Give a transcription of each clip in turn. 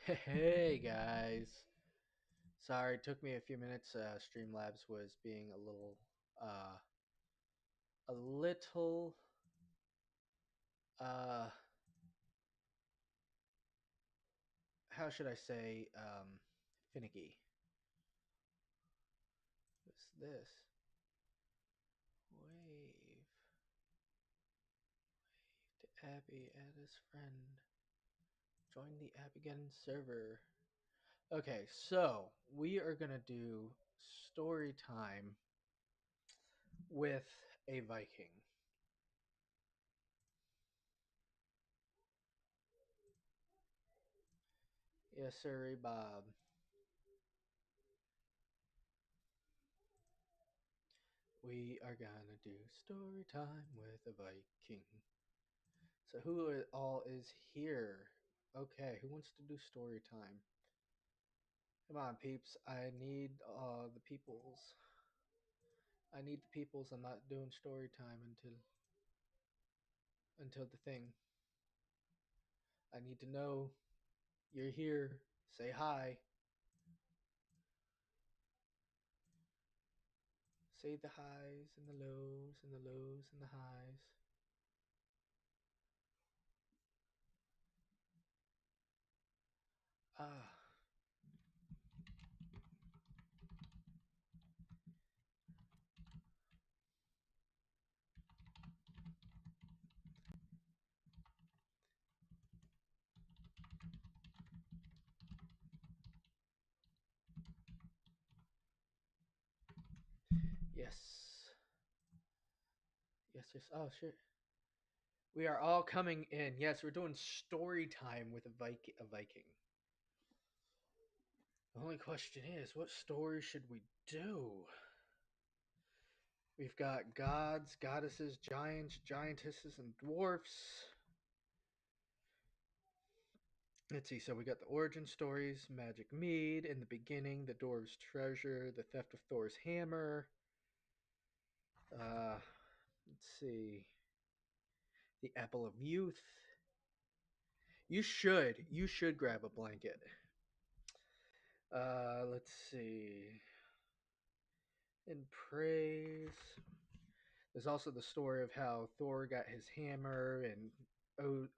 Hey guys. Sorry, it took me a few minutes. Streamlabs was being uh, a little, uh, how should I say, finicky. What's this? Wave to Abby and his friend. Join the Abbygen server. Okay, so we are gonna do story time with a Viking. Yes, sir, Bob. We are gonna do story time with a Viking. So all is here? Okay, who wants to do story time? Come on, peeps. I need the peoples. I need the peoples. I'm not doing story time until the thing. I need to know you're here. Say hi. Say the highs and the lows and the lows and the highs. Ah, yes. Yes, yes. Oh, shit. We are all coming in. Yes, we're doing story time with a Viking. The only question is, what story should we do? We've got gods, goddesses, giants, giantesses, and dwarfs. Let's see. So we got the origin stories, magic mead, in the beginning, the dwarves' treasure, the theft of Thor's hammer. Let's see. The apple of youth. You should grab a blanket. Let's see. In praise. There's also the story of how Thor got his hammer and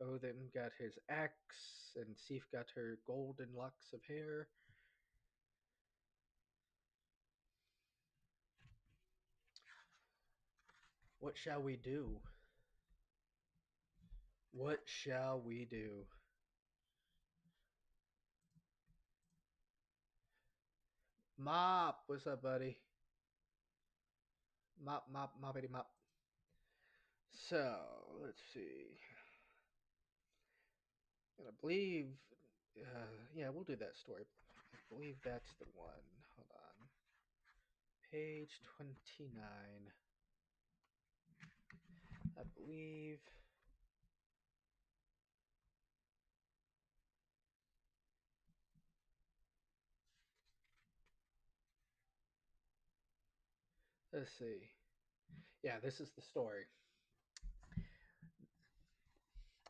Odin got his axe and Sif got her golden locks of hair. What shall we do? What shall we do? Mop, what's up, buddy? Mop, mop, moppity mop. So, let's see. And I believe, yeah, we'll do that story. I believe that's the one. Hold on. Page 29. I believe. Let's see. Yeah, this is the story.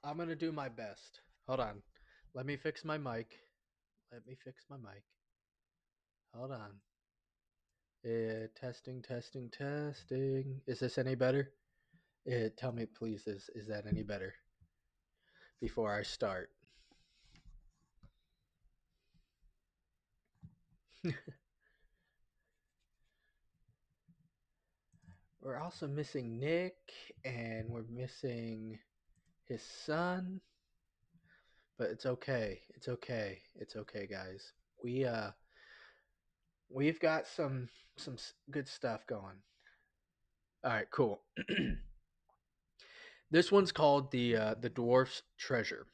I'm gonna do my best. Hold on. Let me fix my mic. Let me fix my mic. Hold on. Testing, testing, testing. Is this any better? Tell me, please, is that any better before I start? We're also missing Nick, and we're missing his son. But it's okay. It's okay. It's okay, guys. We uh, we've got some good stuff going. All right, cool. This one's called the dwarf's treasure.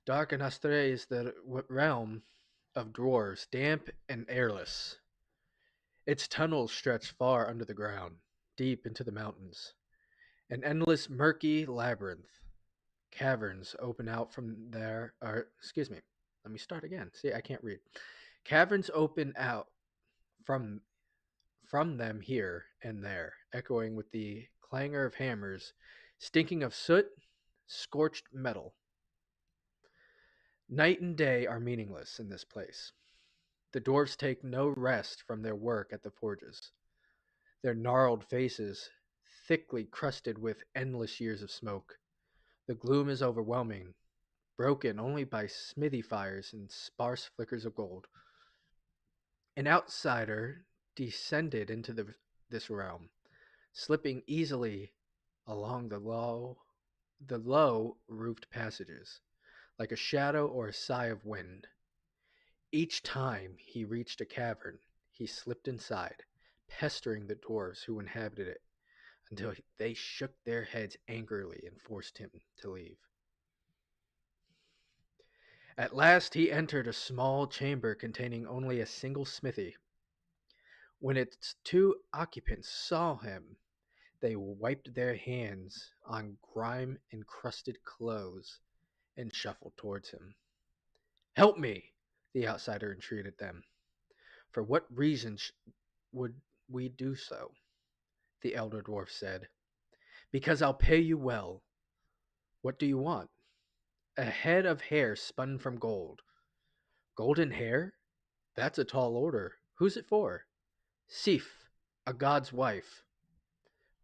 Dark and Astre is the realm of dwarves, damp and airless. Its tunnels stretch far under the ground, deep into the mountains. An endless murky labyrinth. Caverns open out from there, or excuse me, let me start again. See, I can't read. Caverns open out from from them here and there, echoing with the clangor of hammers, stinking of soot, scorched metal. Night and day are meaningless in this place. The dwarfs take no rest from their work at the forges, their gnarled faces thickly crusted with endless years of smoke. The gloom is overwhelming, broken only by smithy fires and sparse flickers of gold. An outsider descended into this realm, slipping easily along the low roofed passages, like a shadow or a sigh of wind. Each time he reached a cavern, he slipped inside, pestering the dwarves who inhabited it until they shook their heads angrily and forced him to leave. At last he entered a small chamber containing only a single smithy. When its two occupants saw him, they wiped their hands on grime encrusted clothes and shuffled towards him. Help me, the outsider entreated them. For what reason would we do so? The elder dwarf said. Because I'll pay you well. What do you want? A head of hair spun from gold. Golden hair? That's a tall order. Who's it for? Sif, a god's wife.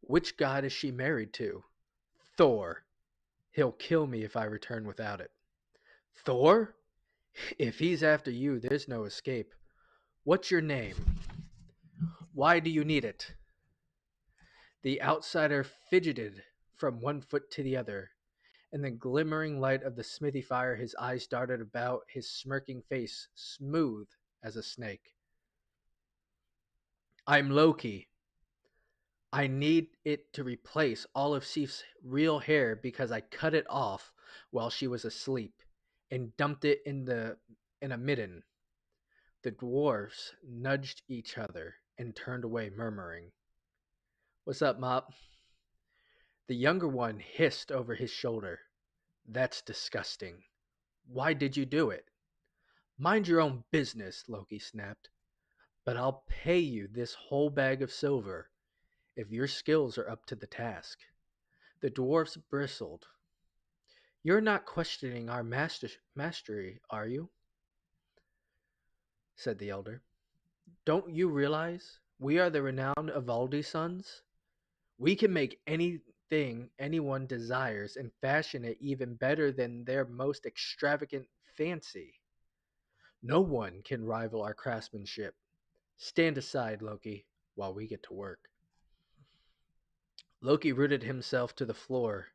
Which god is she married to? Thor. He'll kill me if I return without it. Thor? If he's after you, there's no escape. What's your name? Why do you need it? The outsider fidgeted from one foot to the other. In the glimmering light of the smithy fire, his eyes darted about his smirking face, smooth as a snake. I'm Loki. I need it to replace all of Sif's real hair because I cut it off while she was asleep and dumped it in a midden. The dwarfs nudged each other and turned away, murmuring, What's up, Mop? The younger one hissed over his shoulder. That's disgusting. Why did you do it? Mind your own business, Loki snapped. But I'll pay you this whole bag of silver if your skills are up to the task. The dwarfs bristled. You're not questioning our mastery, are you? Said the elder. Don't you realize we are the renowned Ivaldi sons? We can make anything anyone desires and fashion it even better than their most extravagant fancy. No one can rival our craftsmanship. Stand aside, Loki, while we get to work. Loki rooted himself to the floor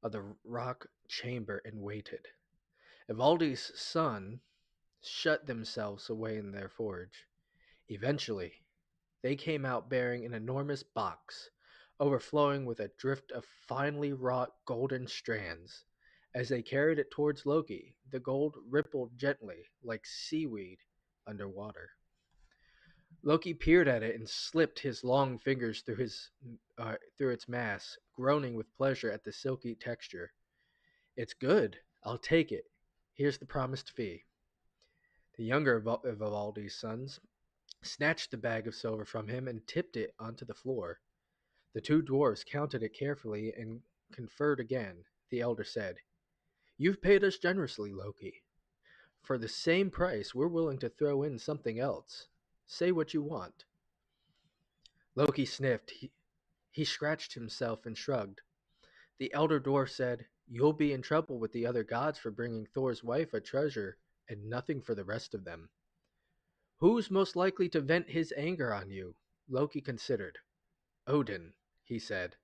of the rock chamber and waited. Ivaldi's son shut themselves away in their forge. Eventually, they came out bearing an enormous box, overflowing with a drift of finely wrought golden strands. As they carried it towards Loki, the gold rippled gently like seaweed underwater. Loki peered at it and slipped his long fingers through its mass, groaning with pleasure at the silky texture. It's good. I'll take it. Here's the promised fee. The younger of Vivaldi's sons snatched the bag of silver from him and tipped it onto the floor. The two dwarfs counted it carefully and conferred again. The elder said, You've paid us generously, Loki. For the same price, we're willing to throw in something else. Say what you want. Loki sniffed. He scratched himself and shrugged. The elder dwarf said, You'll be in trouble with the other gods for bringing Thor's wife a treasure and nothing for the rest of them. Who's most likely to vent his anger on you? Loki considered. Odin, he said.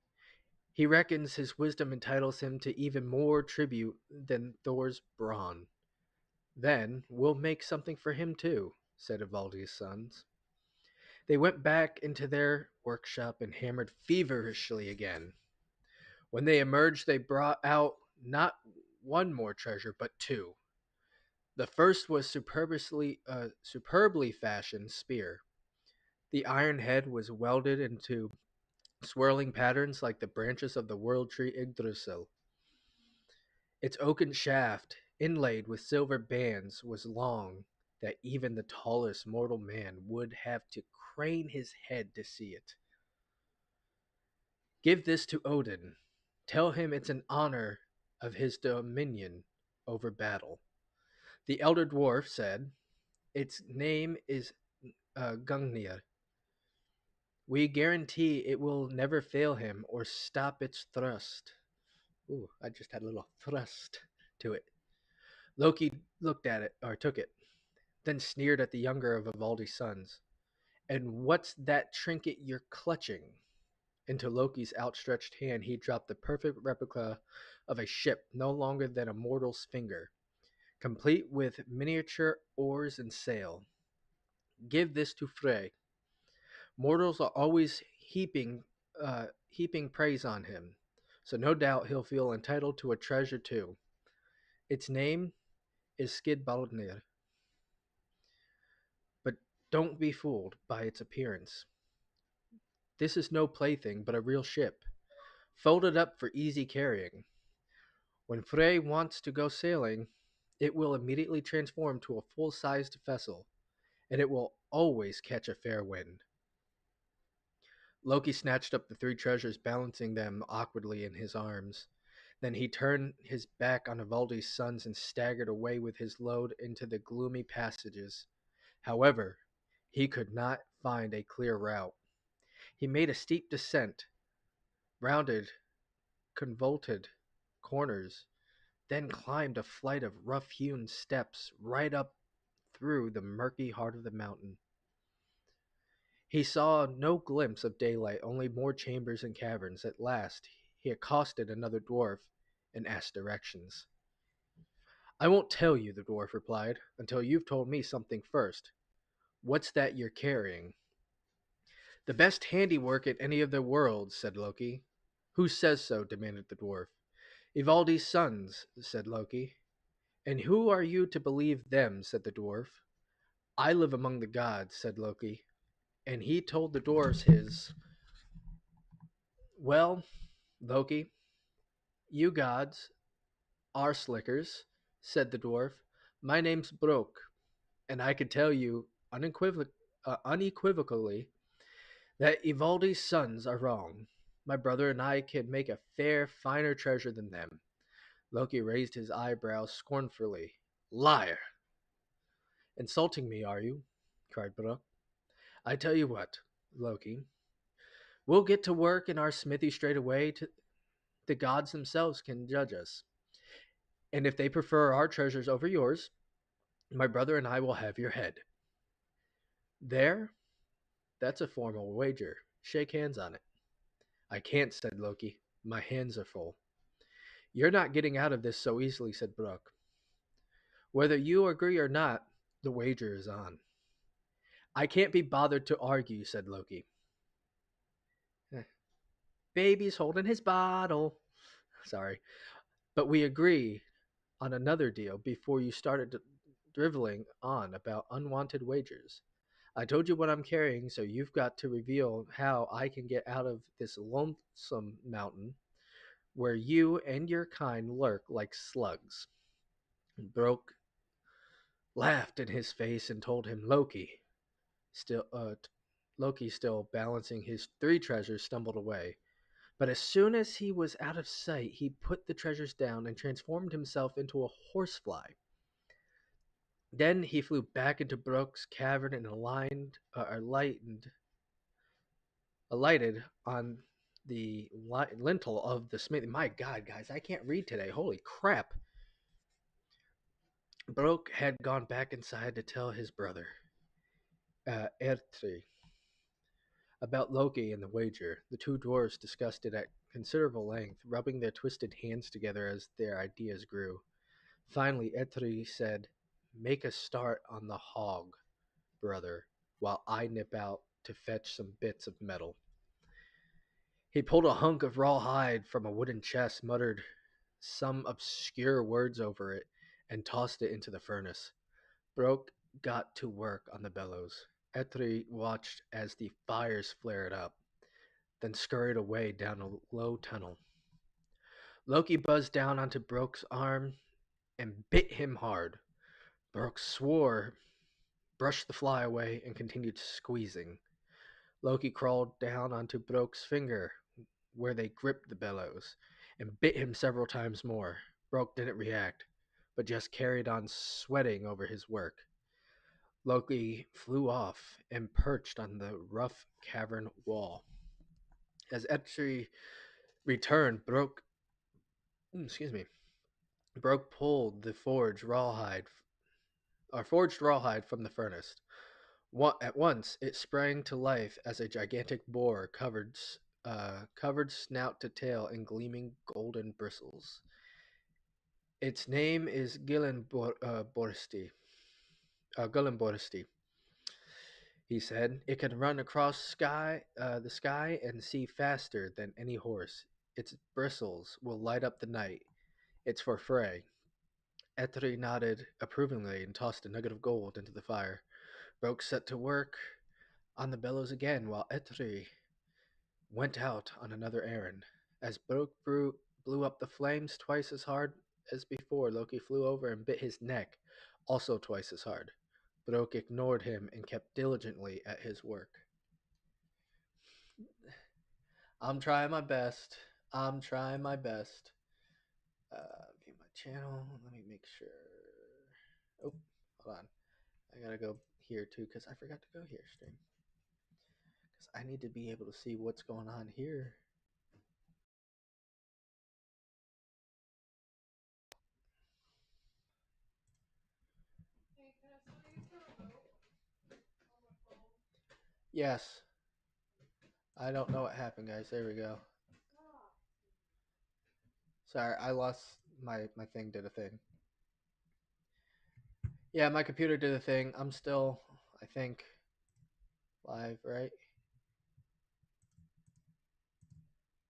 He reckons his wisdom entitles him to even more tribute than Thor's brawn. Then we'll make something for him too, said Ivaldi's sons. They went back into their workshop and hammered feverishly again. When they emerged, they brought out not one more treasure, but two. The first was superbly fashioned spear. The iron head was welded into swirling patterns like the branches of the world tree Yggdrasil. Its oaken shaft, inlaid with silver bands, was long that even the tallest mortal man would have to crane his head to see it. Give this to Odin. Tell him it's an honor of his dominion over battle. The elder dwarf said, its name is Gungnir. We guarantee it will never fail him or stop its thrust. Ooh, I just had a little thrust to it. Loki looked at it, or took it, then sneered at the younger of Ivaldi's sons. And what's that trinket you're clutching? Into Loki's outstretched hand he dropped the perfect replica of a ship no longer than a mortal's finger, complete with miniature oars and sail. Give this to Frey. Mortals are always heaping praise on him, so no doubt he'll feel entitled to a treasure too. Its name is Skidbaldnir, but don't be fooled by its appearance. This is no plaything, but a real ship, folded up for easy carrying. When Frey wants to go sailing, it will immediately transform to a full-sized vessel, and it will always catch a fair wind. Loki snatched up the three treasures, balancing them awkwardly in his arms. Then he turned his back on Ivaldi's sons and staggered away with his load into the gloomy passages. However, he could not find a clear route. He made a steep descent, rounded, convoluted corners, then climbed a flight of rough-hewn steps right up through the murky heart of the mountain. He saw no glimpse of daylight, only more chambers and caverns. At last, he accosted another dwarf and asked directions. I won't tell you, the dwarf replied, until you've told me something first. What's that you're carrying? The best handiwork in any of the worlds, said Loki. Who says so? Demanded the dwarf. Ivaldi's sons, said Loki. And who are you to believe them? Said the dwarf. I live among the gods, said Loki. And he told the dwarves his. Well, Loki, you gods are slickers, said the dwarf. My name's Brok, and I can tell you unequivocally that Ivaldi's sons are wrong. My brother and I can make a finer treasure than them. Loki raised his eyebrows scornfully. Liar! Insulting me, are you? Cried Brok. I tell you what, Loki. We'll get to work in our smithy straight away. The gods themselves can judge us. And if they prefer our treasures over yours, my brother and I will have your head. There? That's a formal wager. Shake hands on it. I can't, said Loki. My hands are full. You're not getting out of this so easily, said Brok. Whether you agree or not, the wager is on. I can't be bothered to argue, said Loki. Baby's holding his bottle. Sorry. But we agree on another deal before you started driveling on about unwanted wagers. I told you what I'm carrying, so you've got to reveal how I can get out of this lonesome mountain where you and your kind lurk like slugs. Brok laughed in his face and told him still Loki, still balancing his three treasures, stumbled away. But as soon as he was out of sight, he put the treasures down and transformed himself into a horsefly. Then he flew back into Brok's cavern and alighted on the lintel of the smithy. My God, guys, I can't read today. Holy crap. Brok had gone back inside to tell his brother, Ertri, about Loki and the wager. The two dwarfs discussed it at considerable length, rubbing their twisted hands together as their ideas grew. Finally, Etri said, Make a start on the hog, brother, while I nip out to fetch some bits of metal. He pulled a hunk of raw hide from a wooden chest, muttered some obscure words over it, and tossed it into the furnace. Brok got to work on the bellows. Etri watched as the fires flared up, then scurried away down a low tunnel. Loki buzzed down onto Brok's arm and bit him hard. Brok swore, brushed the fly away, and continued squeezing. Loki crawled down onto Brok's finger, where they gripped the bellows, and bit him several times more. Broke didn't react, but just carried on sweating over his work. Loki flew off and perched on the rough cavern wall. As Etri returned, excuse me, Broke pulled the forged rawhide from the furnace. At once, it sprang to life as a gigantic boar covered snout to tail in gleaming golden bristles. Its name is Gullenborsti, he said. It can run across the sky and see faster than any horse. Its bristles will light up the night. It's for Frey. Etri nodded approvingly and tossed a nugget of gold into the fire. Broke set to work on the bellows again while Etri went out on another errand. As blew up the flames twice as hard as before, Loki flew over and bit his neck, also twice as hard. Brok ignored him and kept diligently at his work. I'm trying my best. I'm trying my best. View my channel. Let me make sure. Oh, hold on. I gotta go here too because I forgot to go here, stream. Because I need to be able to see what's going on here. Yes. I don't know what happened, guys. There we go. Sorry, I lost my thing did a thing. Yeah, my computer did a thing. I'm still, I think, live, right?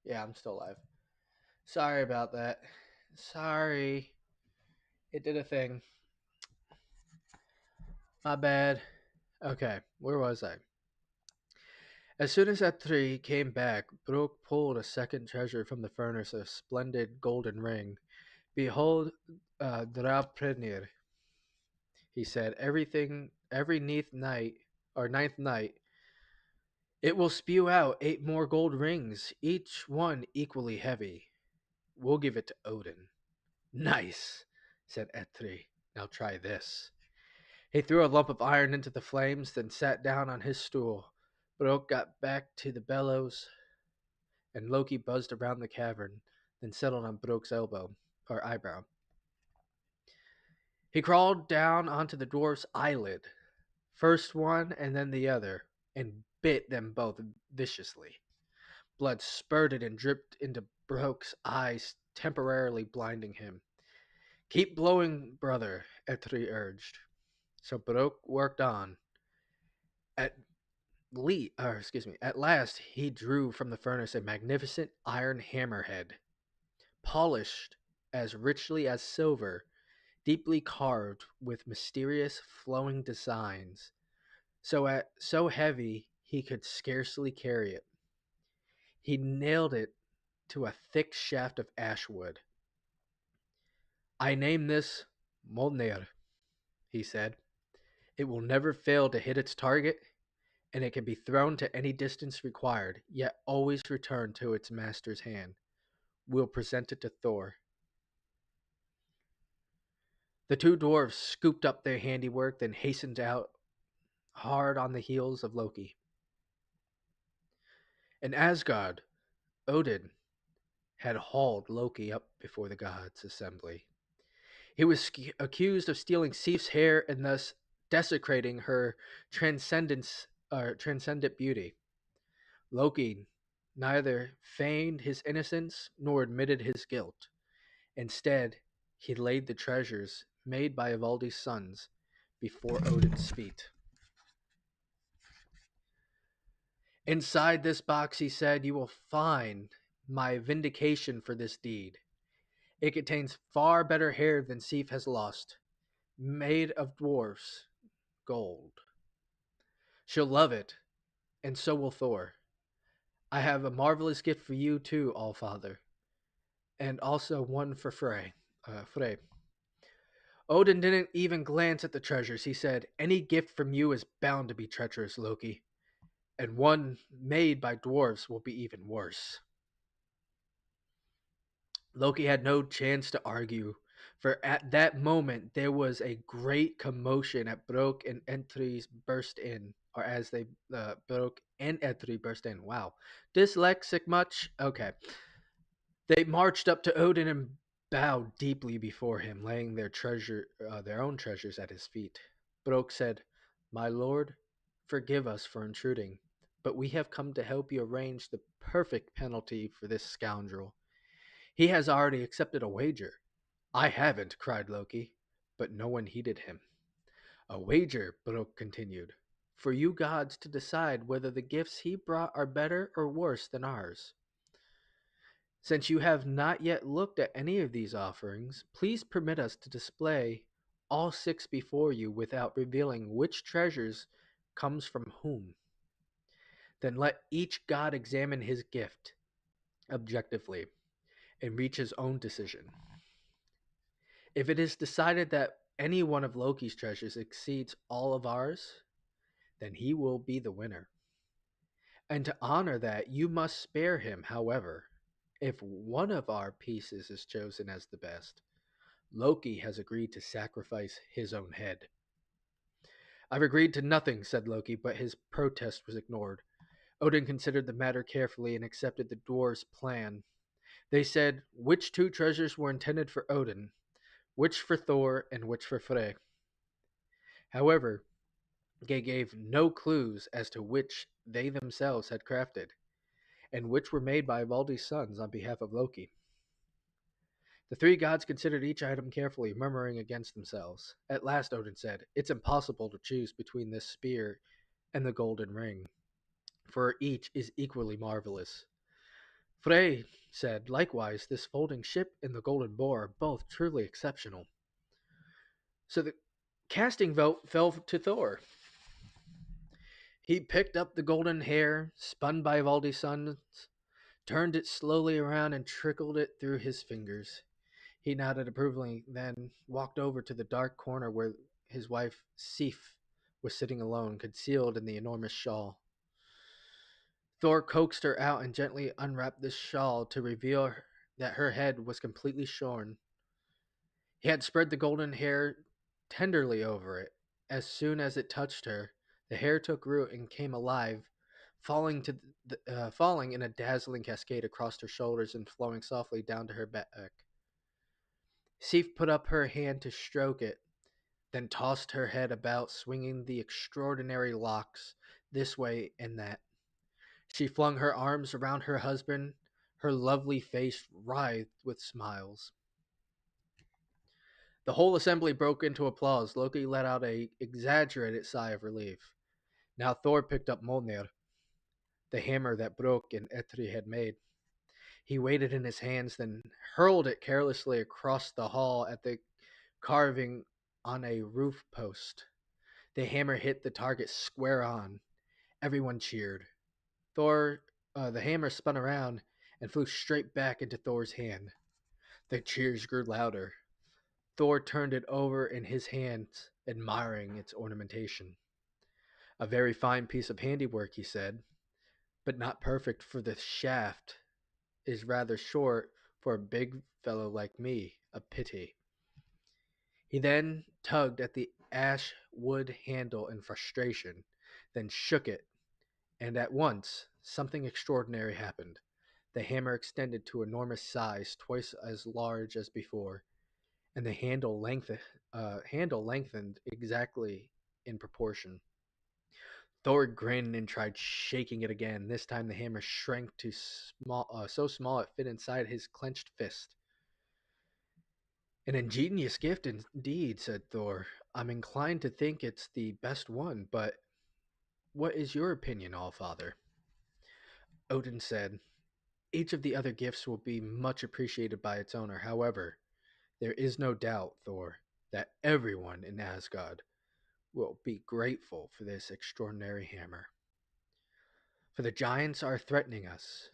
Yeah, I'm still live. Sorry about that. Sorry. It did a thing. My bad. Okay, where was I? As soon as Atri came back, Brok pulled a second treasure from the furnace, a splendid golden ring. Behold, Draprenir, he said. Every ninth night, it will spew out 8 more gold rings, each one equally heavy. We'll give it to Odin. Nice, said Etri. Now try this. He threw a lump of iron into the flames, then sat down on his stool. Brok got back to the bellows, and Loki buzzed around the cavern, then settled on Brok's eyebrow. He crawled down onto the dwarf's eyelid, first one and then the other, and bit them both viciously. Blood spurted and dripped into Brok's eyes, temporarily blinding him. Keep blowing, brother, Etri urged. So Brok worked on. At At last he drew from the furnace a magnificent iron hammerhead, polished as richly as silver, deeply carved with mysterious flowing designs, so heavy he could scarcely carry it. He nailed it to a thick shaft of ash wood. I name this Molnir, he said. It will never fail to hit its target, and it can be thrown to any distance required, yet always return to its master's hand. We'll present it to Thor. The two dwarfs scooped up their handiwork, then hastened out hard on the heels of Loki. In Asgard, Odin had hauled Loki up before the gods' assembly. He was accused of stealing Sif's hair and thus desecrating her transcendent beauty. Loki neither feigned his innocence nor admitted his guilt. Instead, he laid the treasures made by Ivaldi's sons before Odin's feet. Inside this box, he said, you will find my vindication for this deed. It contains far better hair than Sif has lost, made of dwarfs' gold. She'll love it, and so will Thor. I have a marvelous gift for you too, Allfather, and also one for Frey. Odin didn't even glance at the treasures. He said, any gift from you is bound to be treacherous, Loki, and one made by dwarves will be even worse. Loki had no chance to argue, for at that moment there was a great commotion at Brok and Entry's burst in, or as they Brok and Entry burst in. Wow, dyslexic much? Okay. They marched up to Odin and bowed deeply before him, laying their own treasures at his feet. Brok said, "My lord, forgive us for intruding, but we have come to help you arrange the perfect penalty for this scoundrel. He has already accepted a wager." "I haven't," cried Loki, but no one heeded him. "A wager," Brok continued, "for you gods to decide whether the gifts he brought are better or worse than ours. Since you have not yet looked at any of these offerings, please permit us to display all six before you without revealing which treasures comes from whom. Then let each god examine his gift objectively and reach his own decision. If it is decided that any one of Loki's treasures exceeds all of ours, then he will be the winner. And to honor that, you must spare him, however. If one of our pieces is chosen as the best, Loki has agreed to sacrifice his own head." "I've agreed to nothing," said Loki, but his protest was ignored. Odin considered the matter carefully and accepted the dwarves' plan. They said which two treasures were intended for Odin, which for Thor, and which for Frey. However, they gave no clues as to which they themselves had crafted, and which were made by Valdi's sons on behalf of Loki. The three gods considered each item carefully, murmuring against themselves. At last Odin said, "It's impossible to choose between this spear and the golden ring, for each is equally marvelous." Frey said, "Likewise, this folding ship and the golden boar are both truly exceptional." So the casting vote fell to Thor. He picked up the golden hair, spun by Valdi's sons, turned it slowly around, and trickled it through his fingers. He nodded approvingly, then walked over to the dark corner where his wife, Sif, was sitting alone, concealed in the enormous shawl. Thor coaxed her out and gently unwrapped the shawl to reveal that her head was completely shorn. He had spread the golden hair tenderly over it. As soon as it touched her, the hair took root and came alive, falling in a dazzling cascade across her shoulders and flowing softly down to her back. Sif put up her hand to stroke it, then tossed her head about, swinging the extraordinary locks this way and that. She flung her arms around her husband, her lovely face writhed with smiles. The whole assembly broke into applause. Loki let out a exaggerated sigh of relief. Now Thor picked up Mjolnir, the hammer that Brok and Etri had made. He weighed it in his hands, then hurled it carelessly across the hall at the carving on a roof post. The hammer hit the target square on. Everyone cheered. The hammer spun around and flew straight back into Thor's hand. The cheers grew louder. Thor turned it over in his hands, admiring its ornamentation. "A very fine piece of handiwork," he said, "but not perfect, for the shaft is rather short for a big fellow like me. A pity." He then tugged at the ash wood handle in frustration, then shook it, and at once something extraordinary happened. The hammer extended to enormous size, twice as large as before, and the handle lengthened exactly in proportion. Thor grinned and tried shaking it again. This time the hammer shrank to so small it fit inside his clenched fist. "An ingenious gift indeed," said Thor. "I'm inclined to think it's the best one, but what is your opinion, Allfather?" Odin said, "Each of the other gifts will be much appreciated by its owner. However, there is no doubt, Thor, that everyone in Asgard will be grateful for this extraordinary hammer. For the giants are threatening us.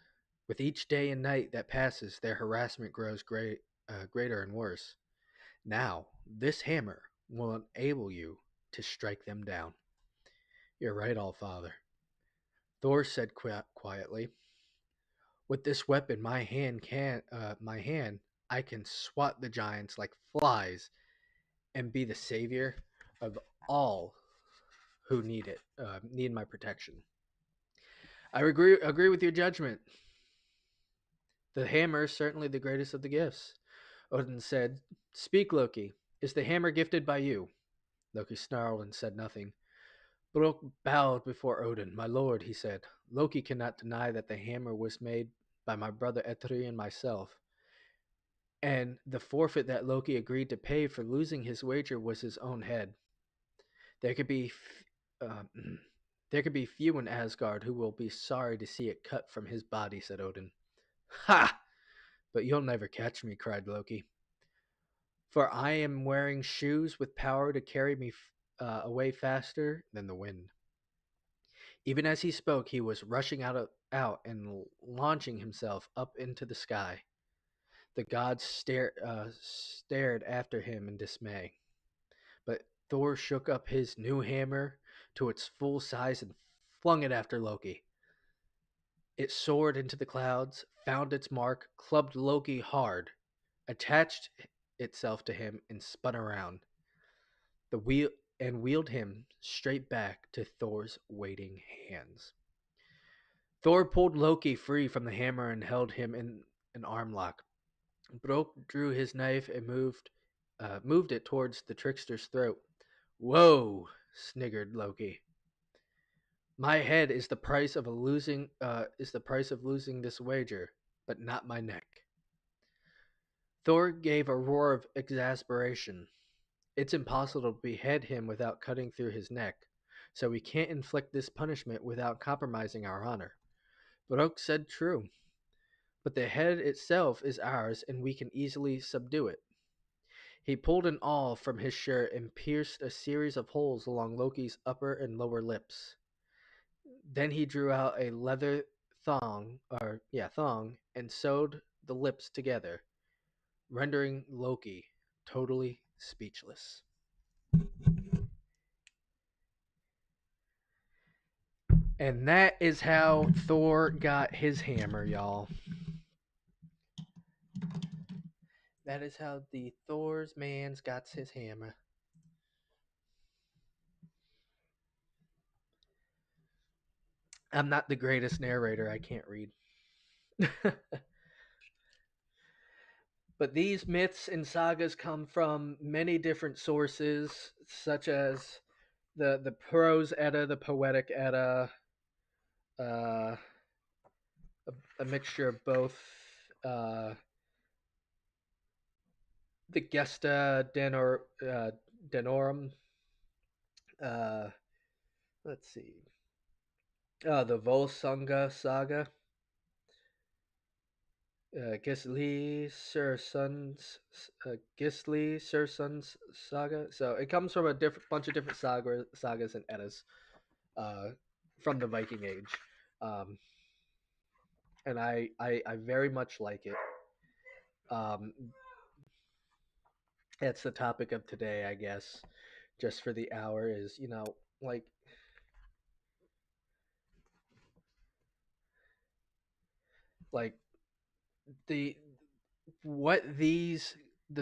With each day and night that passes, their harassment grows greater and worse. Now, this hammer will enable you to strike them down." "You're right, Allfather," Thor said quietly. "With this weapon, my hand I can swat the giants like flies and be the savior of all who need my protection. I agree with your judgment. The hammer is certainly the greatest of the gifts. Odin said, "Speak, Loki. Is the hammer gifted by you?" Loki snarled and said nothing. Brok bowed before Odin. "My lord," he said, "Loki cannot deny that the hammer was made by my brother Etri and myself, and the forfeit that Loki agreed to pay for losing his wager was his own head. There could be uh, there could be few in Asgard who will be sorry to see it cut from his body," said Odin. "Ha! But you'll never catch me," cried Loki. "For I am wearing shoes with power to carry me away faster than the wind." Even as he spoke, he was rushing out and launching himself up into the sky. The gods stared after him in dismay. But Thor shook up his new hammer to its full size and flung it after Loki. It soared into the clouds, found its mark, clubbed Loki hard, attached itself to him, and spun around. The wheel and wheeled him straight back to Thor's waiting hands. Thor pulled Loki free from the hammer and held him in an arm lock. Brok drew his knife and moved it towards the trickster's throat. "Whoa!" sniggered Loki. "My head is the price of losing this wager, but not my neck." Thor gave a roar of exasperation. "It's impossible to behead him without cutting through his neck, so we can't inflict this punishment without compromising our honor." Brok said true, but the head itself is ours and we can easily subdue it. He pulled an awl from his shirt and pierced a series of holes along Loki's upper and lower lips. Then he drew out a leather thong, and sewed the lips together, rendering Loki totally speechless. And that is how Thor got his hammer, y'all. That is how the Thor's man's got his hammer. I'm not the greatest narrator. I can't read. But these myths and sagas come from many different sources, such as the prose Edda, the poetic Edda, uh, a mixture of both, uh, the Gesta Danorum. Uh, let's see, the Volsunga saga, Gisli Sir Sun's saga. So it comes from a different bunch of different sagas and Eddas uh, from the Viking Age, um, and I very much like it. Um, that's the topic of today, I guess. Just for the hour is like like the what the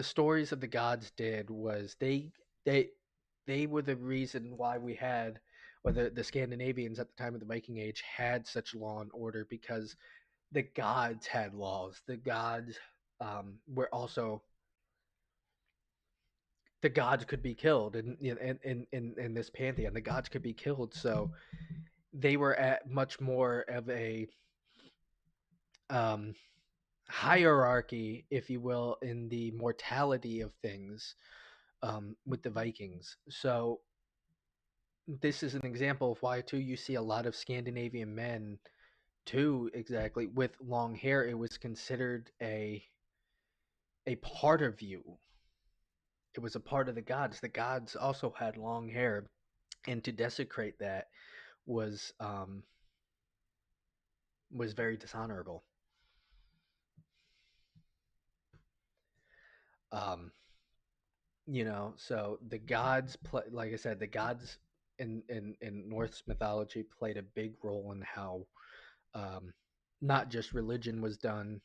stories of the gods did was they they were the reason why we had, or the Scandinavians at the time of the Viking Age had such law and order, because the gods had laws. The gods were also, the gods could be killed in this pantheon. The gods could be killed, so they were at much more of a um, hierarchy, if you will, in the mortality of things with the Vikings. So this is an example of why too you see a lot of Scandinavian men too, exactly, with long hair. It was considered a part of you. It was a part of the gods. The gods also had long hair, and to desecrate that was was very dishonorable. Um, so the gods play, like I said, the gods in Norse mythology played a big role in how um, not just religion was done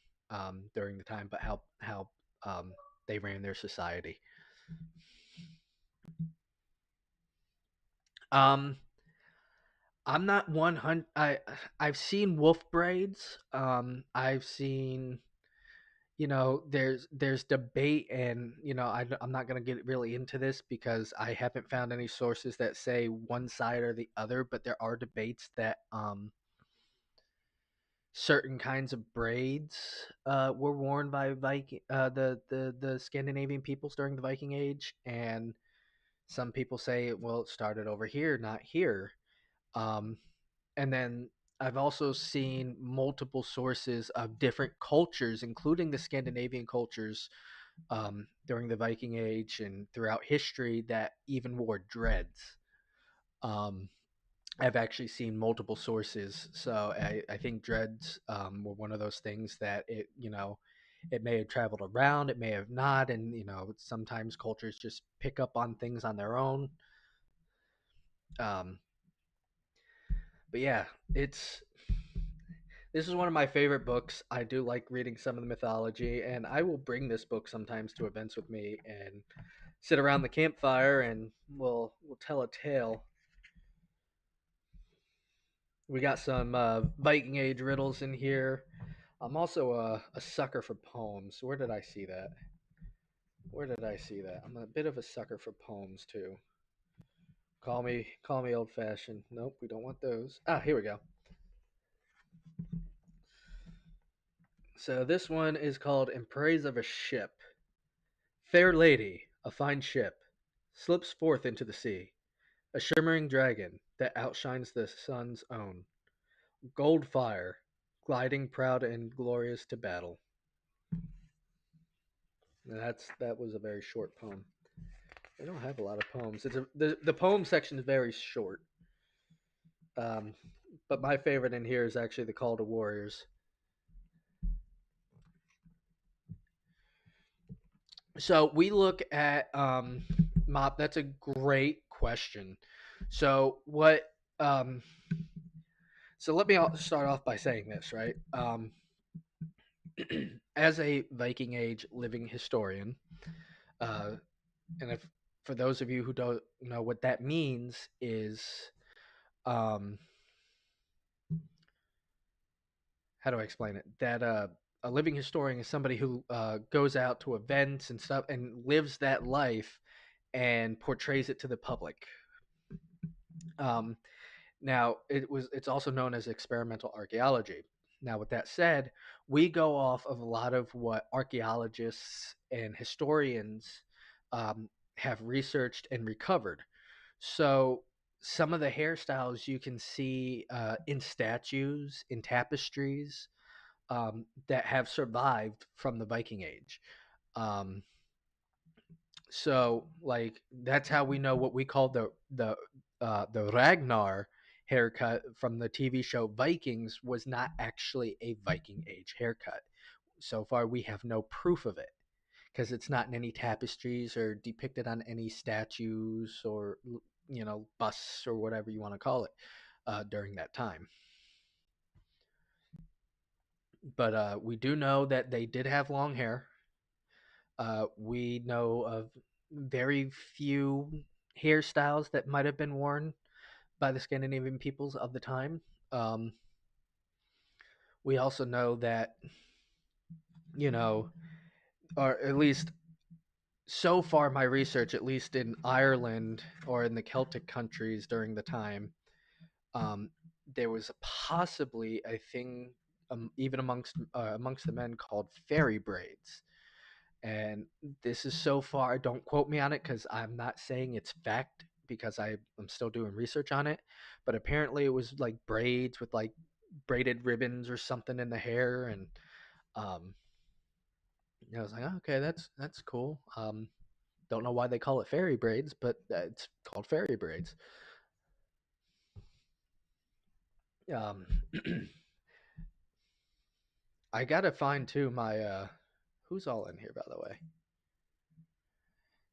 during the time, but how um, they ran their society. Um, I'm not 100. I've seen wolf braids. I've seen, there's debate, and I'm not gonna get really into this because I haven't found any sources that say one side or the other. But there are debates that certain kinds of braids were worn by Viking the Scandinavian peoples during the Viking Age, and some people say, well, it started over here, not here. Um, and then I've also seen multiple sources of different cultures, including the Scandinavian cultures, during the Viking Age and throughout history, that even wore dreads. Um, I've actually seen multiple sources, so I think dreads were one of those things that it may have traveled around, it may have not, and sometimes cultures just pick up on things on their own. Um, but yeah, it's this is one of my favorite books. I do like reading some of the mythology, and I will bring this book sometimes to events with me and sit around the campfire, and we'll tell a tale. We got some Viking Age riddles in here. I'm also a sucker for poems. Where did I see that? Where did I see that? I'm a bit of a sucker for poems too. Call me old fashioned. Nope, we don't want those. Ah, here we go. So this one is called "In Praise of a Ship." Fair lady, a fine ship, slips forth into the sea, a shimmering dragon that outshines the sun's own. Gold fire, gliding proud and glorious to battle. That was a very short poem. I don't have a lot of poems. The poem section is very short. Um, but my favorite in here is actually the Call to Warriors. So we look at Mop. That's a great question. So what? Um, so let me start off by saying this, right? As a Viking Age living historian, uh, and if for those of you who don't know what that means, is um, how do I explain it? That a living historian is somebody who goes out to events and stuff and lives that life and portrays it to the public. Um, Now, it's also known as experimental archaeology. Now, with that said, we go off of a lot of what archaeologists and historians um, have researched and recovered. So, some of the hairstyles you can see in statues, in tapestries, that have survived from the Viking Age. Um, so like that's how we know what we call the Ragnar haircut from the TV show Vikings was not actually a Viking Age haircut. So far, we have no proof of it because it's not in any tapestries or depicted on any statues or busts or whatever you want to call it during that time. But we do know that they did have long hair. We know of very few hairstyles that might have been worn by the Scandinavian peoples of the time. Um, we also know that, you know, or at least so far, my research, at least in Ireland or in the Celtic countries during the time, um, there was possibly a thing, even amongst the men, called fairy braids. And this is so far, don't quote me on it because I'm not saying it's fact because I'm still doing research on it. But apparently, it was like braids with like braided ribbons or something in the hair, and um, I was like, oh, okay, that's cool. Don't know why they call it fairy braids, but it's called fairy braids. Um, I gotta find too my who's all in here by the way.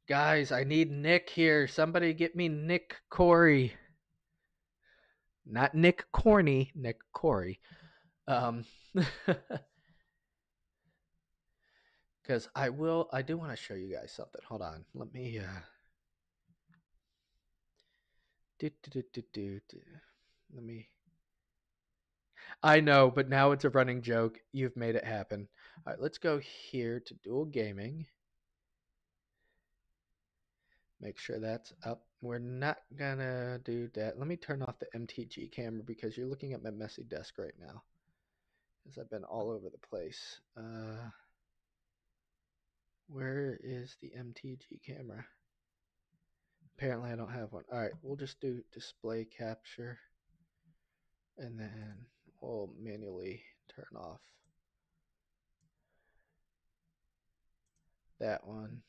Guys, I need Nick here. Somebody get me Nick Corey. Not Nick Corny, Nick Corey. Um, because I do want to show you guys something. Hold on, let me. Do, do, do, do, do. Let me. I know, but now it's a running joke. You've made it happen. All right, let's go here to dual gaming. Make sure that's up. We're not gonna do that. Let me turn off the MTG camera because you're looking at my messy desk right now. Because I've been all over the place. Where is the MTG camera? Apparently I don't have one. Alright, we'll just do display capture. And then we'll manually turn off that one.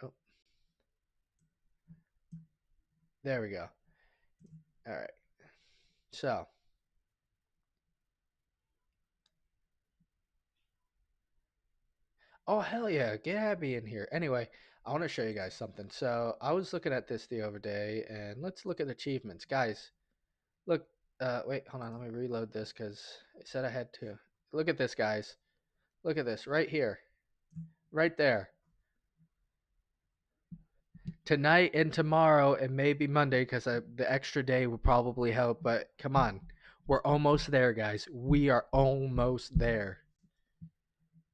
Oh, there we go. Alright. So, oh hell yeah, get Abby in here. Anyway, I want to show you guys something. So I was looking at this the other day, and let's look at achievements, guys. Look, wait, hold on, let me reload this because it said I had to. Look at this, guys. Look at this right here, right there. Tonight and tomorrow, and maybe Monday because the extra day will probably help. But come on, we're almost there, guys. We are almost there.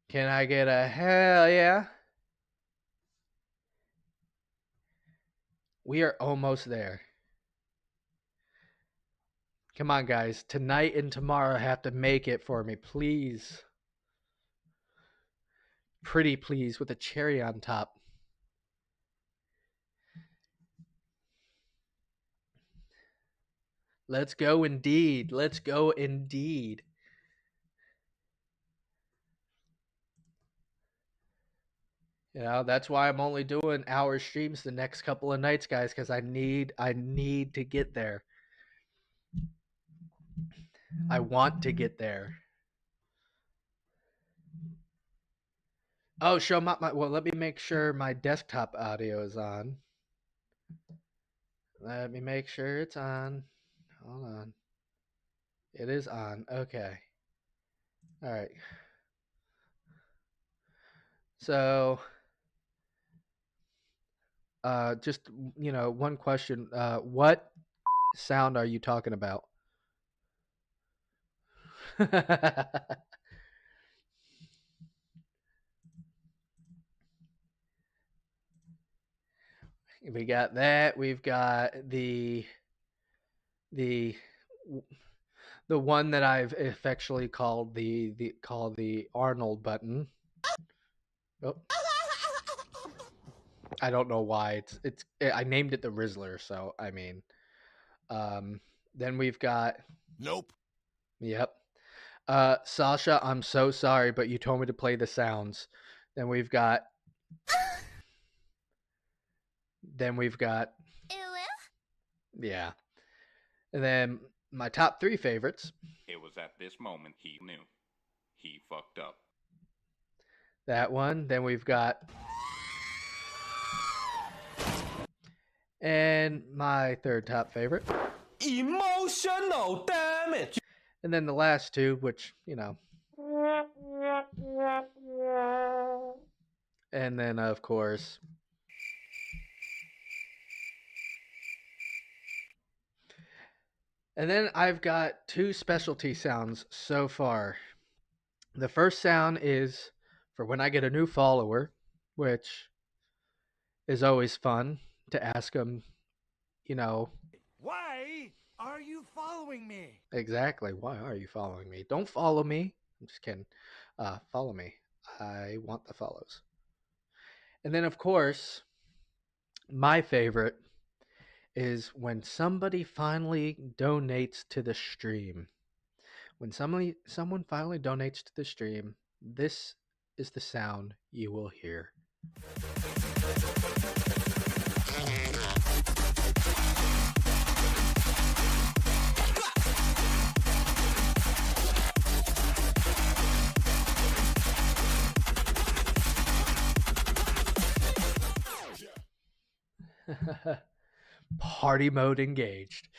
Can I get a hell yeah? We are almost there. Come on, guys. Tonight and tomorrow have to make it for me, please. Pretty please, with a cherry on top. Let's go indeed. Let's go indeed. You know, that's why I'm only doing hour streams the next couple of nights, guys, because I need to get there. I want to get there. Oh, show my well, let me make sure my desktop audio is on. Let me make sure it's on. Hold on. It is on. Okay. All right. So, just one question. What sound are you talking about? We got that. We've got the the one that I've affectionately called the Arnold button. Oh, I don't know why I named it the Rizzler, so I mean, then we've got Nope. Yep. Sasha, I'm so sorry, but you told me to play the sounds. Then we've got yeah. And then my top 3 favorites. It was at this moment he knew. He fucked up. That one. Then we've got and my third top favorite. Emotional damage. And then the last 2, which, and then of course and then I've got 2 specialty sounds so far. The first sound is for when I get a new follower, which is always fun to ask them, Why are you following me? exactly, why are you following me? Don't follow me. I'm just kidding. Follow me. I want the follows. And then, of course, my favorite is when somebody finally donates to the stream. When someone finally donates to the stream, this is the sound you will hear. Party mode engaged.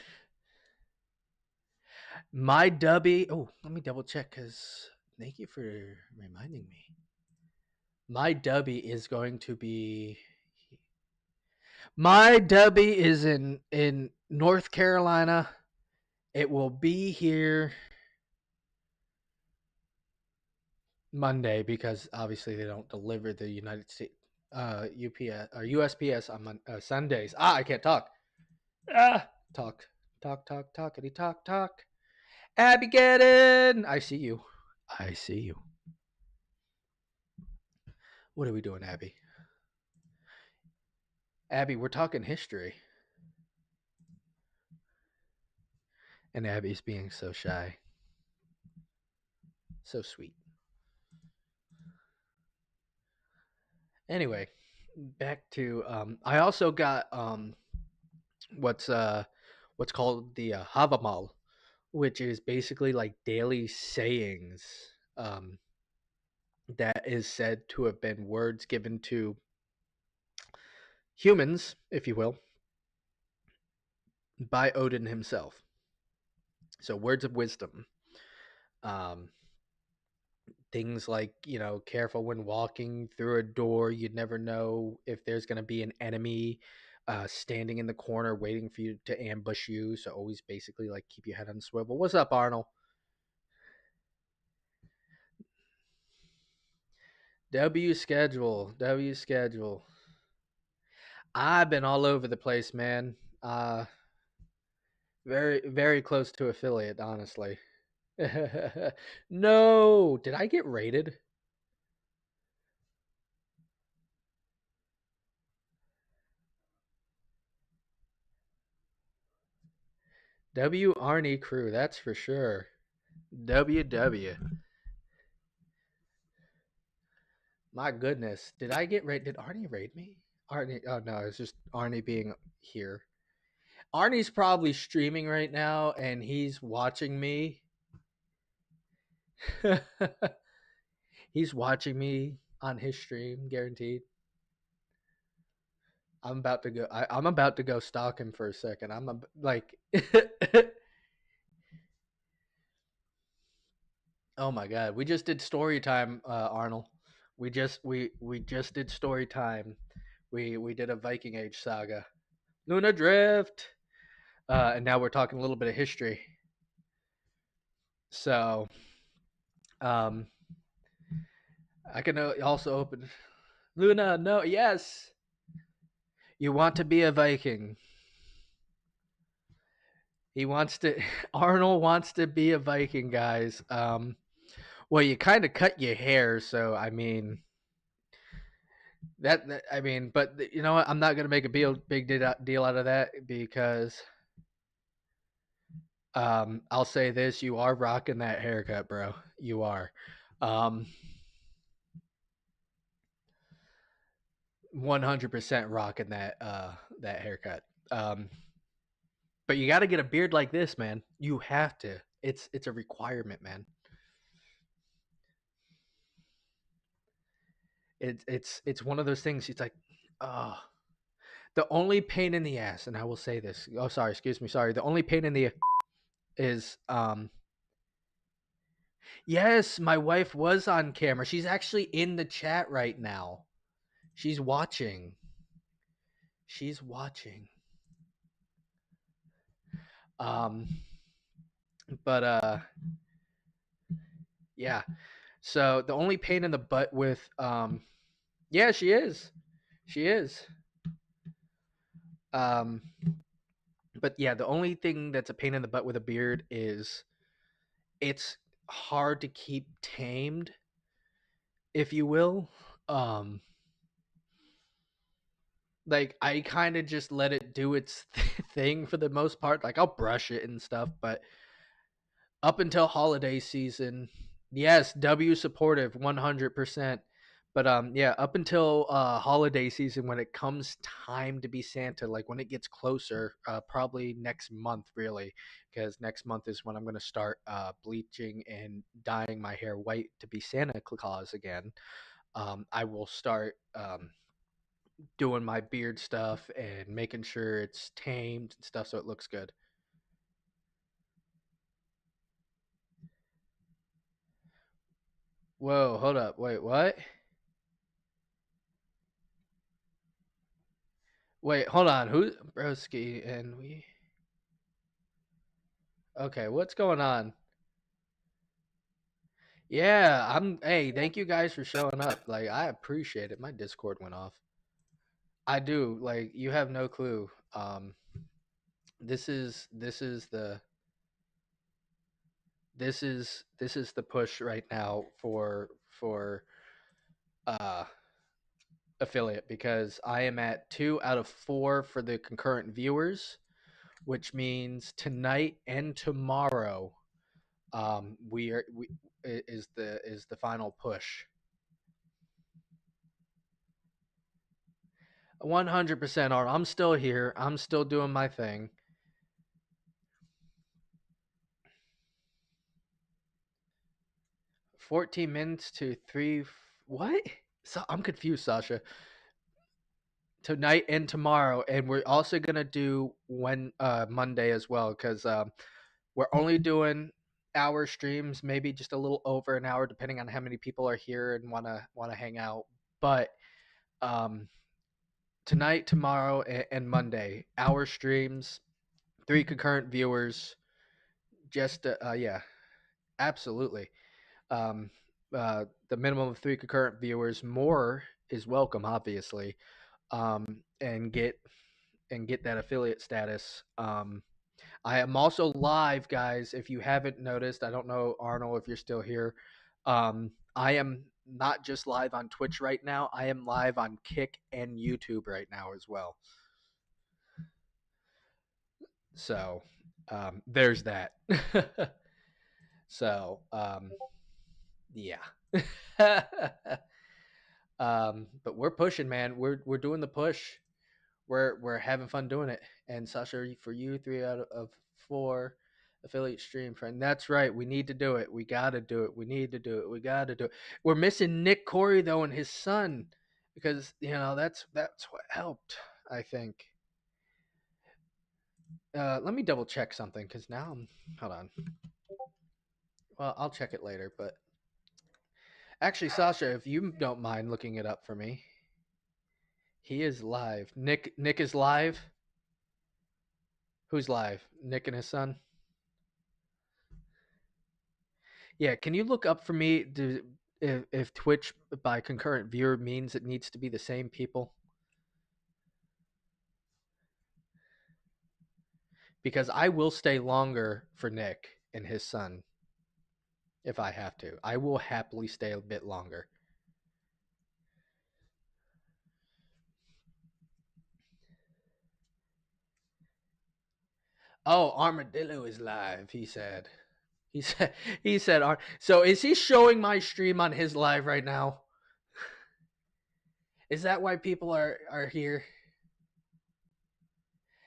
My dubby. Oh, let me double check because Thank you for reminding me. My dubby is going to be. My dubby is in North Carolina. It will be here Monday because obviously they don't deliver the United States UPS or USPS on Sundays. I can't talk. Ah, talk, talkity talk. Abby, get in. I see you. I see you. What are we doing, Abby? Abby, we're talking history. And Abby's being so shy. So sweet. Anyway, back to I also got what's uh what's called the Havamal, which is basically like daily sayings um that is said to have been words given to humans, if you will, by Odin himself. So words of wisdom. Um things like, careful when walking through a door. You'd never know if there's going to be an enemy standing in the corner waiting for you to ambush you. So always basically like keep your head on swivel. What's up, Arnold? W schedule. W schedule. I've been all over the place, man. Very, very close to affiliate, honestly. No, did I get rated? W Arnie crew, that's for sure. WW. My goodness, did I get raid? Did Arnie raid me? Arnie? Oh no, it's just Arnie being here. Arnie's probably streaming right now, and he's watching me. He's watching me on his stream, guaranteed. I'm about to go. I'm about to go stalk him for a second. Like, oh my god, we just did story time, Arnold. We just did story time. We did a Viking Age saga, Luna Drift, and now we're talking a little bit of history. So, um, I can also open Luna. No, yes, you want to be a Viking. He wants to. Arnold wants to be a Viking, guys. Well, you kind of cut your hair, so I mean I mean, but you know what? I'm not gonna make a big deal out of that because I'll say this: you are rocking that haircut, bro. You are. Um, 100% rocking that haircut. Um, but you got to get a beard like this, man. You have to. It's a requirement, man. It's one of those things. It's like, oh, the only pain in the ass, and I will say this. Oh, sorry, excuse me, sorry. The only pain in the is yes, my wife was on camera. She's actually in the chat right now. She's watching. She's watching. Um, but yeah. So the only pain in the butt with yeah, she is. She is. Um, but yeah, the only thing that's a pain in the butt with a beard is it's hard to keep tamed, if you will. Um, like I kind of just let it do its thing for the most part. Like I'll brush it and stuff, but up until holiday season, yes, W supportive 100%. But yeah, up until holiday season when it comes time to be Santa, like when it gets closer, probably next month really, because next month is when I'm going to start bleaching and dyeing my hair white to be Santa Claus again. I will start doing my beard stuff and making sure it's tamed and stuff so it looks good. Whoa, hold up. Wait, what? Wait, hold on. Who Broski and we Okay, what's going on? Yeah, hey, thank you guys for showing up. Like I appreciate it. My Discord went off. I do. Like you have no clue. This is the push right now for uh affiliate because I am at 2 out of 4 for the concurrent viewers, which means tonight and tomorrow we is the final push. 100% Art. I'm still here. I'm still doing my thing. 14 minutes to 3 what? So I'm confused, Sasha. Tonight and tomorrow, and we're also going to do Monday as well cuz we're only doing hour streams, maybe just a little over an hour depending on how many people are here and want to hang out. But um tonight, tomorrow, and Monday, hour streams, 3 concurrent viewers. Just yeah, absolutely. Um, the minimum of 3 concurrent viewers. More is welcome, obviously. And get that affiliate status. I am also live, guys. If you haven't noticed, I don't know, Arnold, if you're still here. I am not just live on Twitch right now. I am live on Kick and YouTube right now as well. So there's that. So yeah. But we're pushing, man. We're doing the push. We're having fun doing it. And Sasha, for you, 3 out of 4 affiliate stream friend. That's right. We need to do it. We gotta do it. We need to do it. We gotta do it. We're missing Nick Corey though and his son because that's what helped. I think. Let me double check something because now I'm. Hold on. Well, I'll check it later. But actually, Sasha, if you don't mind looking it up for me, he is live. Nick is live. Who's live? Nick and his son. Yeah, can you look up for me if Twitch by concurrent viewer means it needs to be the same people? Because I will stay longer for Nick and his son if I have to. I will happily stay a bit longer. Oh, Armadillo is live, he said. He said he said so is he showing my stream on his live right now? Is that why people are here?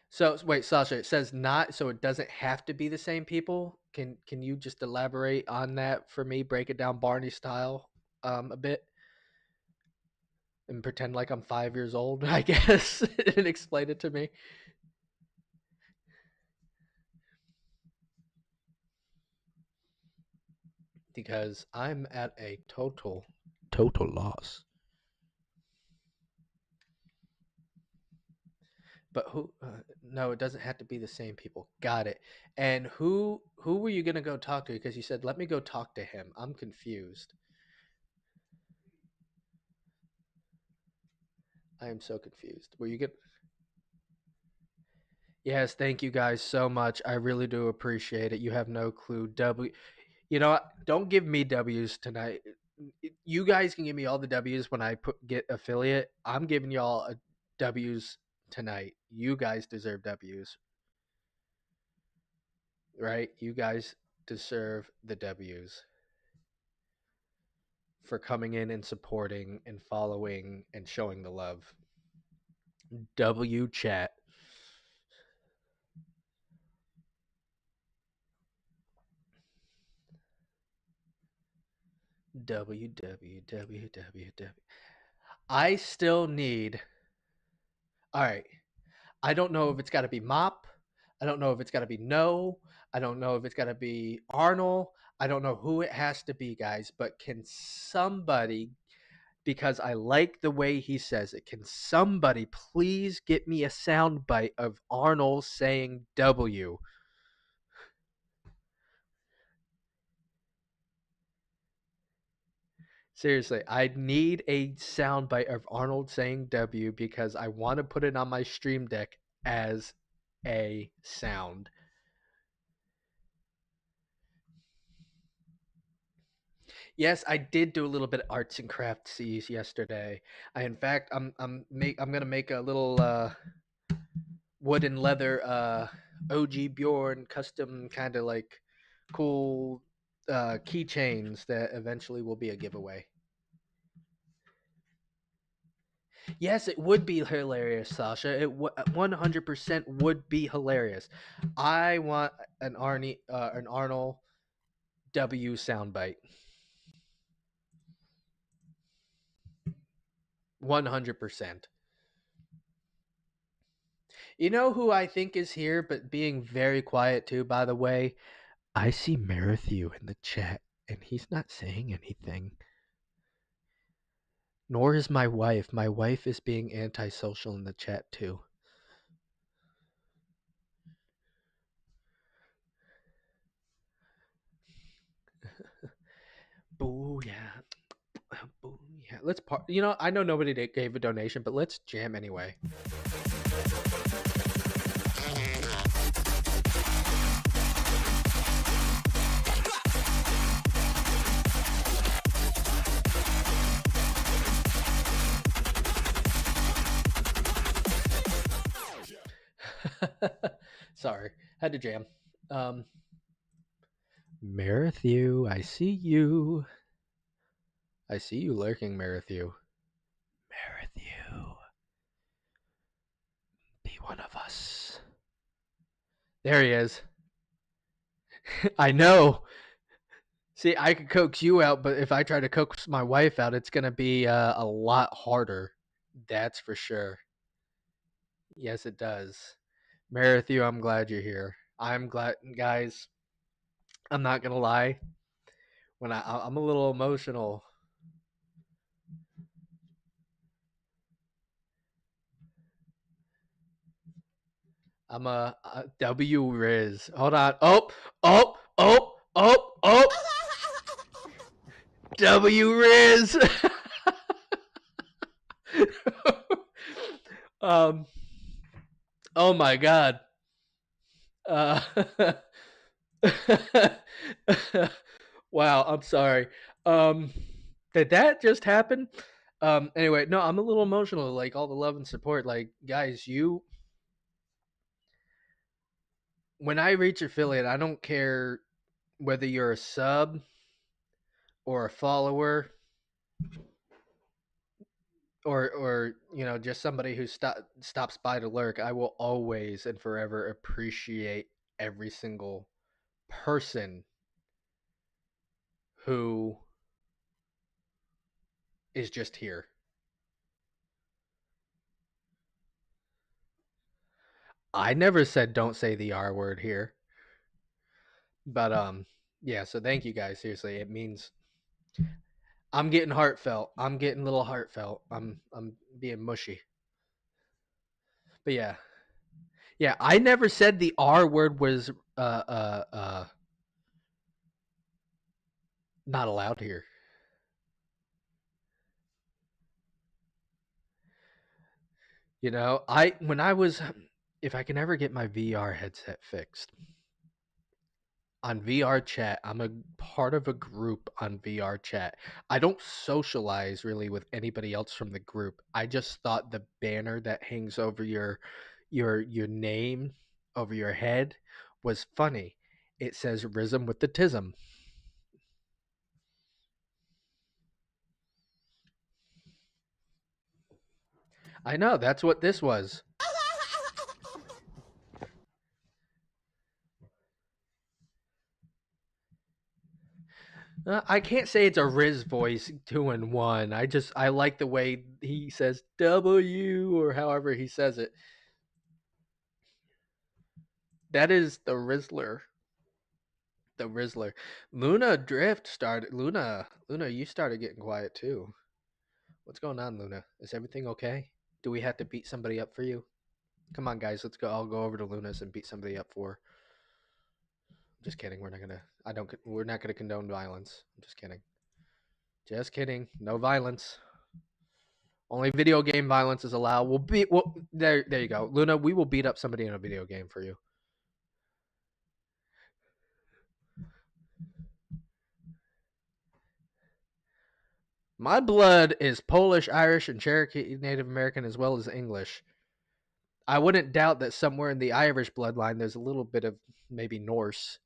So wait, Sasha, it says not, so it doesn't have to be the same people. Can you just elaborate on that for me? Break it down Barney style, a bit, and pretend like I'm 5 years old, I guess, and explain it to me. Because I'm at a total loss. But who? No, it doesn't have to be the same people. Got it. And who were you gonna go talk to? Because you said let me go talk to him. I'm confused. I am so confused. Were you gonna? Yes, thank you guys so much. I really do appreciate it. You have no clue. You know what? Don't give me W's tonight. You guys can give me all the W's when I get affiliate. I'm giving y'all W's tonight. You guys deserve W's, right? You guys deserve the W's for coming in and supporting and following and showing the love. W chat. W. I still need. All right. I don't know if it's got to be mop. I don't know if it's got to be No. I don't know if it's got to be Arnold. I don't know who it has to be, guys, but can somebody, because I like the way he says it, can somebody please get me a soundbite of Arnold saying W? Seriously, I need a soundbite of Arnold saying W because I want to put it on my stream deck as a sound. Yes, I did do a little bit of arts and crafts yesterday. In fact, I'm gonna make a little wood and leather OG Bjorn custom kind of like cool keychains that eventually will be a giveaway. Yes, it would be hilarious, Sasha. It 100% would be hilarious. I want an Arnold W soundbite. 100%. You know who I think is here, but being very quiet too, by the way? I see Marathew in the chat, and he's not saying anything. Nor is my wife. My wife is being antisocial in the chat too. Boo yeah. Boo yeah. Let's you know, I know nobody gave a donation, but let's jam anyway. Sorry, had to jam. Marathew, I see you. I see you lurking, Marathew. Marathew, be one of us. There he is. I know. See, I could coax you out, but if I try to coax my wife out, it's gonna be a lot harder. That's for sure. Yes, it does. Marathew, I'm glad you're here. I'm glad, guys. I'm not gonna lie. When I'm a little emotional. I'm a W Riz. Hold on. Oh, oh, oh, oh, oh. W Riz. um. Oh my God. Uh. Wow. I'm sorry. Um. Did that just happen? Anyway, no, I'm a little emotional. Like all the love and support. Like, guys, you. When I reach affiliate, I don't care whether you're a sub or a follower or you know, just somebody who stops by to lurk. I will always and forever appreciate every single person who is just here. I never said don't say the R word here. But yeah, so thank you guys. Seriously, it means I'm getting heartfelt. I'm getting a little heartfelt. I'm being mushy. But yeah. Yeah, I never said the R word was not allowed here. You know, when I was, if I can ever get my VR headset fixed on VR chat, I'm a part of a group on VR chat. I don't socialize really with anybody else from the group. I just thought the banner that hangs over your name over your head was funny. It says "Rhythm with the Tism." I know that's what this was. I can't say it's a Riz voice 2-in-1. I like the way he says W or however he says it. That is the Rizzler. The Rizzler. Luna Drift started. Luna, you started getting quiet too. What's going on, Luna? Is everything okay? Do we have to beat somebody up for you? Come on, guys. Let's go. I'll go over to Luna's and beat somebody up for her. I'm just kidding. We're not gonna. I don't. We're not gonna condone violence. I'm just kidding. Just kidding. No violence. Only video game violence is allowed. We'll beat. Well, there you go, Luna. We will beat up somebody in a video game for you. My blood is Polish, Irish, and Cherokee Native American as well as English. I wouldn't doubt that somewhere in the Irish bloodline there's a little bit of maybe Norse.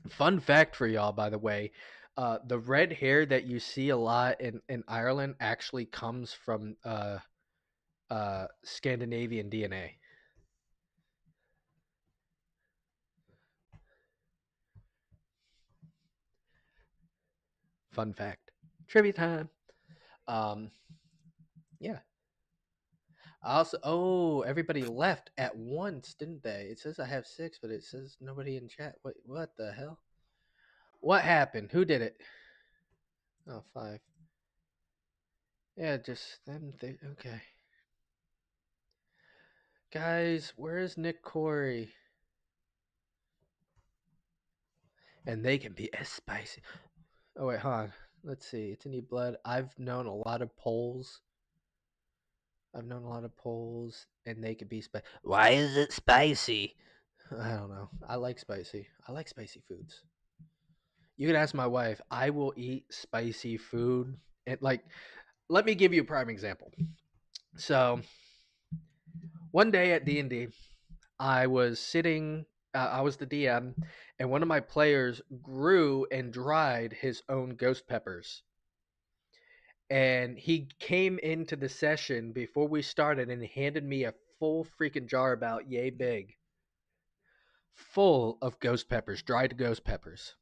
Fun fact for y'all, by the way, the red hair that you see a lot in Ireland actually comes from Scandinavian DNA. Fun fact. Trivia time. Um, yeah. Also, oh, everybody left at once, didn't they? It says I have 6, but it says nobody in chat. Wait, what the hell? What happened? Who did it? Oh, 5. Yeah, just them. Okay, guys, where is Nick Corey? And they can be as spicy. Oh wait, hold on. Let's see. It's any blood. I've known a lot of Poles. And they could be spicy. Why is it spicy? I don't know. I like spicy. I like spicy foods. You can ask my wife. I will eat spicy food. And like, let me give you a prime example. So one day at D&D, I was sitting. I was the DM, and one of my players grew and dried his own ghost peppers. And he came into the session before we started and handed me a full freaking jar about yay big, full of ghost peppers, dried ghost peppers.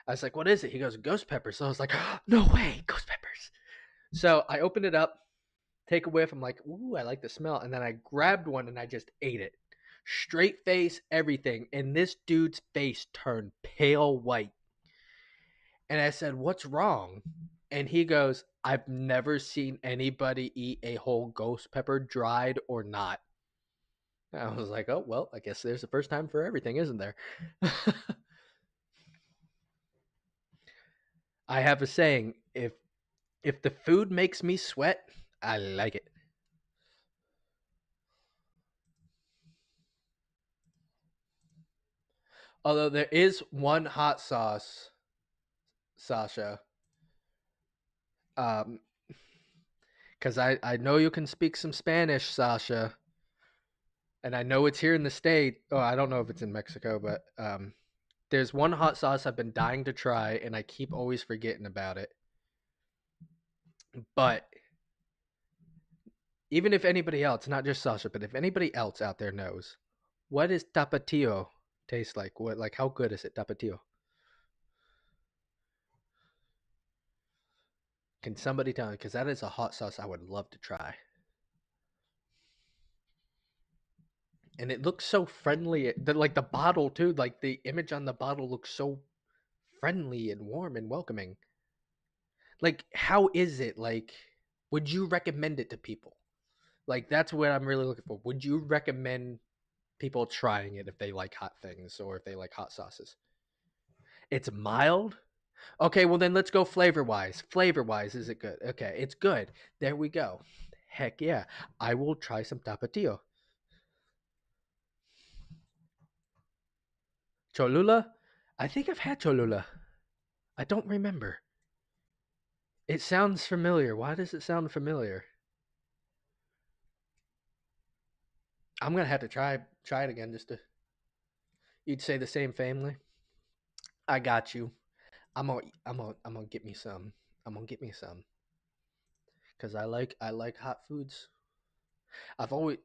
I was like, "What is it?" He goes, "Ghost peppers." So I was like, oh, "No way, ghost peppers!" So I opened it up, take a whiff. I'm like, "Ooh, I like the smell." And then I grabbed one and I just ate it, straight face, everything. And this dude's face turned pale white. And I said, "What's wrong?" And he goes, "I've never seen anybody eat a whole ghost pepper, dried or not." I was like, "Oh, well, I guess there's a first time for everything, isn't there?" I have a saying, if the food makes me sweat, I like it. Although there is one hot sauce, Sasha, um, because I know you can speak some Spanish, Sasha, and I know it's here in the state. Oh, I don't know if it's in Mexico, but there's one hot sauce I've been dying to try, and I keep always forgetting about it. But even if anybody else, not just Sasha, but if anybody else out there knows, what does tapatio taste like? What, like, how good is it, tapatio? Can somebody tell me? Because that is a hot sauce I would love to try. And it looks so friendly. Like the bottle too. Like the image on the bottle looks so friendly and warm and welcoming. Like, how is it? Like, would you recommend it to people? Like, that's what I'm really looking for. Would you recommend people trying it if they like hot things or if they like hot sauces? It's mild. Okay, well then let's go flavor wise. Flavor wise, is it good? Okay, it's good. There we go. Heck yeah. I will try some tapatio. Cholula? I think I've had Cholula. I don't remember. It sounds familiar. Why does it sound familiar? I'm gonna have to try it again just to. You'd say the same family. I got you. I'm gonna get me some. I'm gonna get me some because I like hot foods. I've always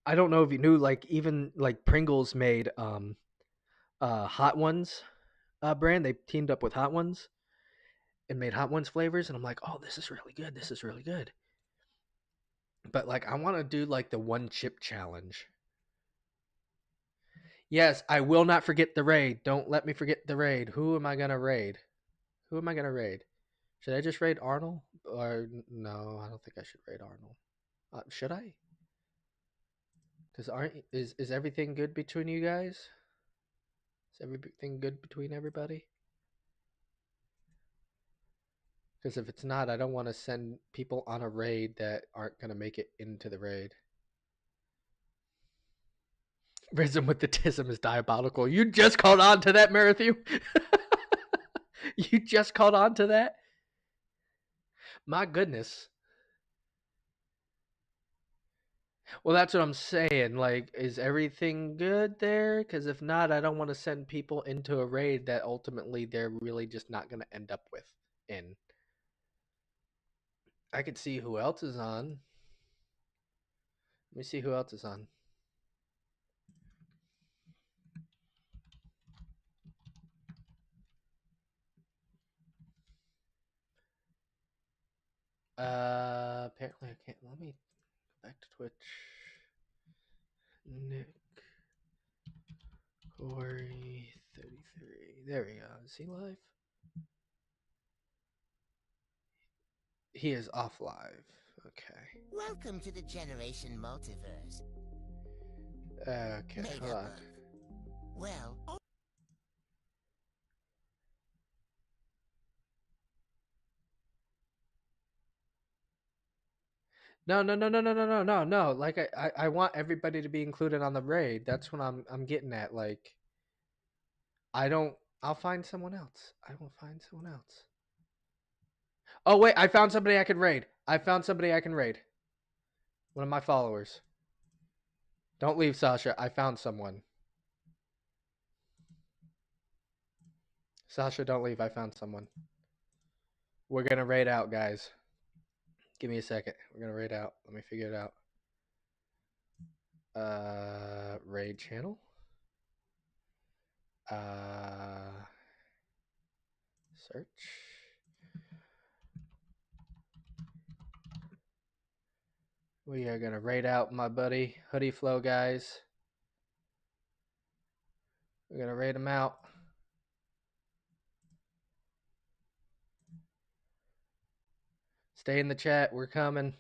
I don't know if you knew, like, even like Pringles made Hot Ones brand. They teamed up with Hot Ones and made Hot Ones flavors, and I'm like, oh, this is really good. This is really good. But like, I want to do like the one chip challenge. Yes, I will not forget the raid. Don't let me forget the raid. Who am I gonna raid? Who am I gonna raid? Should I just raid Arnold? Or no, I don't think I should raid Arnold. Should I? Because aren't is everything good between you guys? Is everything good between everybody? Because if it's not, I don't want to send people on a raid that aren't gonna make it into the raid. Rhythm with the tism is diabolical. You just caught on to that, Matthew. You just caught on to that. My goodness. Well, that's what I'm saying. Like, is everything good there? Because if not, I don't want to send people into a raid that ultimately they're really just not going to end up with. In. I could see who else is on. Let me see who else is on. Apparently I can't. Let me go back to Twitch. Nick Corey 33. There we go. Is he live? He is off live. Okay. Welcome to the Generation Multiverse. Okay, Made hold up on. of, well, No. Like I want everybody to be included on the raid. That's what I'm getting at. Like I don't. I'll find someone else. I will find someone else. Oh wait, I found somebody I can raid. I found somebody I can raid. One of my followers. Don't leave, Sasha. I found someone. Sasha, don't leave. I found someone. We're gonna raid out, guys. Give me a second. We're gonna raid out. Let me figure it out. Raid channel. Search. We are gonna raid out my buddy Hoodie Flow, guys. We're gonna raid him out. Stay in the chat. We're coming.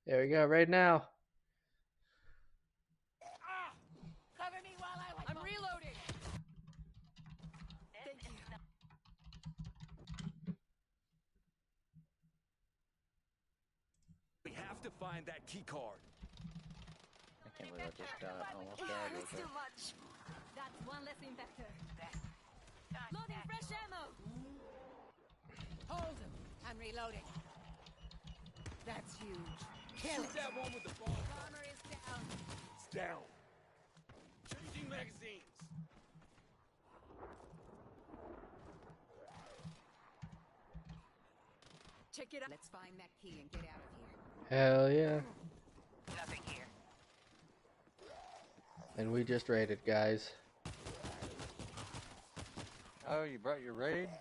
There we go. Right now. Cover me while I'm reloading. Thank you. We have to find that key card. I can't believe I just almost died real quick. Much. That's one less infector. Loading fresh ammo. Hold him. I'm reloading. That's huge. Kill it. That one with the bomb. Armor is down. It's down. Changing magazines. Check it out. Let's find that key and get out of here. Hell yeah. Nothing here. And we just raided, guys. Oh, you brought your raid?